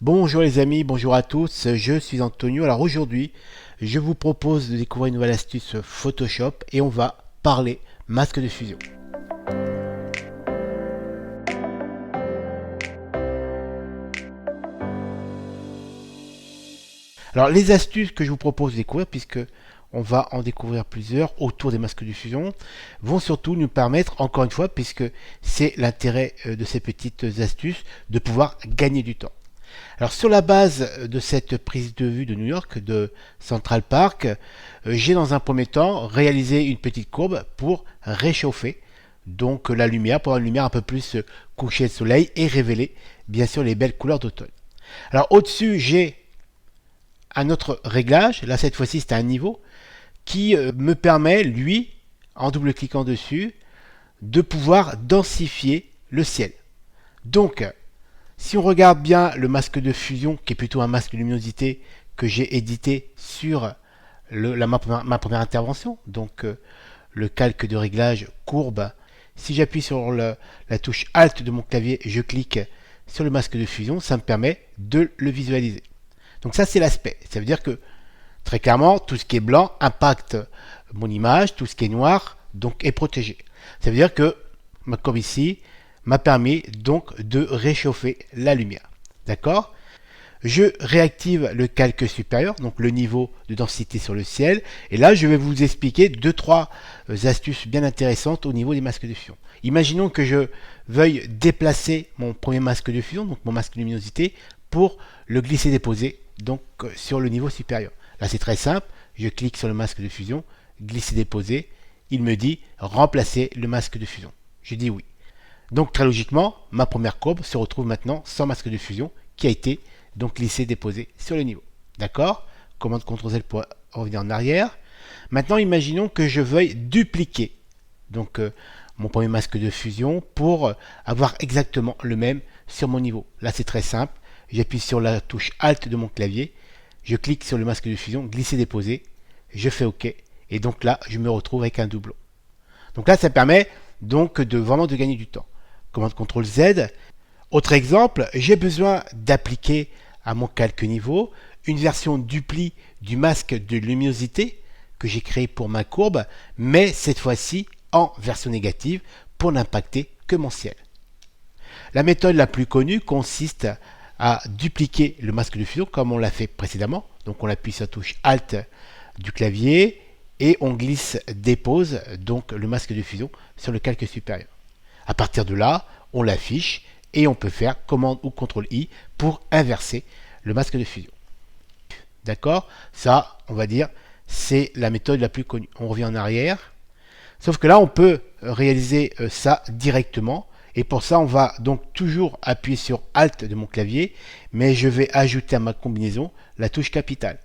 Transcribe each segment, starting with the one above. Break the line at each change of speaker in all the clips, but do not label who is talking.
Bonjour les amis, bonjour à tous, je suis Antonio. Alors aujourd'hui, je vous propose de découvrir une nouvelle astuce Photoshop et on va parler masque de fusion. Alors les astuces que je vous propose de découvrir, puisque on va en découvrir plusieurs autour des masques de fusion, vont surtout nous permettre, encore une fois, puisque c'est l'intérêt de ces petites astuces, de pouvoir gagner du temps. Alors sur la base de cette prise de vue de New York, de Central Park, j'ai dans un premier temps réalisé une petite courbe pour réchauffer donc la lumière, pour avoir une lumière un peu plus couchée de soleil et révéler bien sûr les belles couleurs d'automne. Alors au-dessus j'ai un autre réglage, là cette fois-ci c'est un niveau, qui me permet lui, en double-cliquant dessus, de pouvoir densifier le ciel. Donc si on regarde bien le masque de fusion, qui est plutôt un masque de luminosité que j'ai édité sur ma première intervention, donc le calque de réglage courbe, si j'appuie sur la touche Alt de mon clavier, je clique sur le masque de fusion, ça me permet de le visualiser. Donc ça c'est l'aspect, ça veut dire que très clairement tout ce qui est blanc impacte mon image, tout ce qui est noir donc est protégé. Ça veut dire que, comme ici, m'a permis donc de réchauffer la lumière. D'accord? Je réactive le calque supérieur, donc le niveau de densité sur le ciel. Et là, je vais vous expliquer 2-3 astuces bien intéressantes au niveau des masques de fusion. Imaginons que je veuille déplacer mon premier masque de fusion, donc mon masque de luminosité, pour le glisser-déposer donc sur le niveau supérieur. Là, c'est très simple. Je clique sur le masque de fusion, glisser-déposer. Il me dit remplacer le masque de fusion. Je dis oui. Donc très logiquement, ma première courbe se retrouve maintenant sans masque de fusion qui a été donc glissé, déposé sur le niveau. D'accord? Commande CTRL-Z pour revenir en arrière. Maintenant, imaginons que je veuille dupliquer donc mon premier masque de fusion pour avoir exactement le même sur mon niveau. Là, c'est très simple. J'appuie sur la touche Alt de mon clavier. Je clique sur le masque de fusion, glisser, déposer. Je fais OK. Et donc là, je me retrouve avec un doublon. Donc là, ça permet donc vraiment de gagner du temps. Commande CTRL-Z. Autre exemple, j'ai besoin d'appliquer à mon calque niveau une version dupli du masque de luminosité que j'ai créé pour ma courbe, mais cette fois-ci en version négative pour n'impacter que mon ciel. La méthode la plus connue consiste à dupliquer le masque de fusion comme on l'a fait précédemment. Donc on appuie sur la touche Alt du clavier et on glisse dépose donc le masque de fusion sur le calque supérieur. À partir de là, on l'affiche et on peut faire commande ou CTRL-I pour inverser le masque de fusion. D'accord? Ça, on va dire, c'est la méthode la plus connue. On revient en arrière. Sauf que là, on peut réaliser ça directement. Et pour ça, on va donc toujours appuyer sur Alt de mon clavier, mais je vais ajouter à ma combinaison la touche capitale.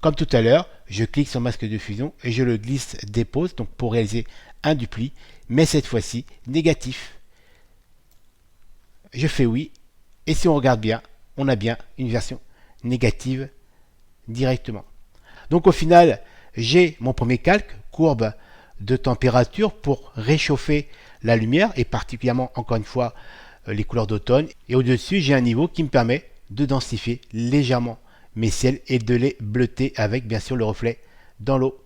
Comme tout à l'heure, je clique sur masque de fusion et je le glisse dépose donc pour réaliser un dupli, mais cette fois-ci négatif. Je fais oui, et si on regarde bien, on a bien une version négative directement. Donc au final, j'ai mon premier calque, courbe de température pour réchauffer la lumière, et particulièrement, encore une fois, les couleurs d'automne. Et au-dessus, j'ai un niveau qui me permet de densifier légèrement mes ciels et de les bleuter avec, bien sûr, le reflet dans l'eau.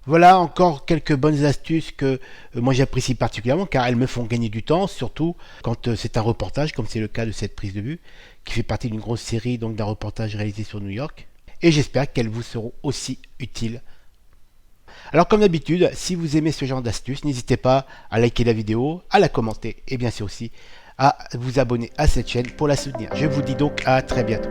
Voilà encore quelques bonnes astuces que moi j'apprécie particulièrement car elles me font gagner du temps, surtout quand c'est un reportage, comme c'est le cas de cette prise de vue, qui fait partie d'une grosse série donc d'un reportage réalisé sur New York. Et j'espère qu'elles vous seront aussi utiles. Alors comme d'habitude, si vous aimez ce genre d'astuces, n'hésitez pas à liker la vidéo, à la commenter et bien sûr aussi à vous abonner à cette chaîne pour la soutenir. Je vous dis donc à très bientôt.